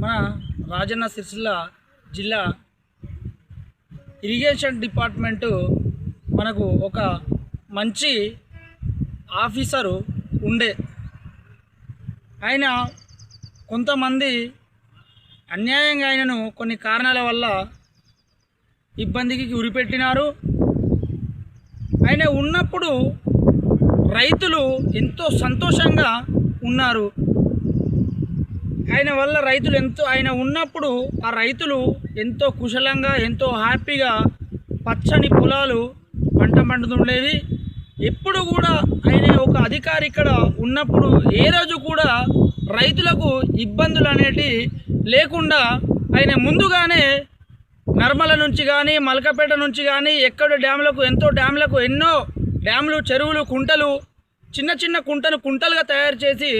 మన రాజన్న సిరిసిల్ల జిల్లా irrigation department మనకు ఒక మంచి ఆఫీసరు ఉండే. ఆయన కొంతమంది అన్యాయంగా ఆయనను కొన్ని కారణాల వల్ల ఇబ్బందికి గురిపెట్టినారు. ఆయన ఉన్నప్పుడు రైతులు ఎంతో సంతోషంగా ఉన్నారు. ఆయన ఉన్నప్పుడు ఆ రైతులు ఎంతో కుశలంగా ఎంతో హ్యాపీగా పచ్చని పొలాలు పంట పండుతుండేవి. ఎప్పుడు కూడా ఆయన ఒక అధికారి ఇక్కడ ఉన్నప్పుడు ఏ రోజు కూడా రైతులకు ఇబ్బందులు అనేటివి లేకుండా ఆయన ముందుగానే నర్మల నుంచి కానీ మల్కపేట నుంచి కానీ ఎన్నో డ్యాములు చెరువులు కుంటలు చిన్న కుంటలుగా తయారు చేసి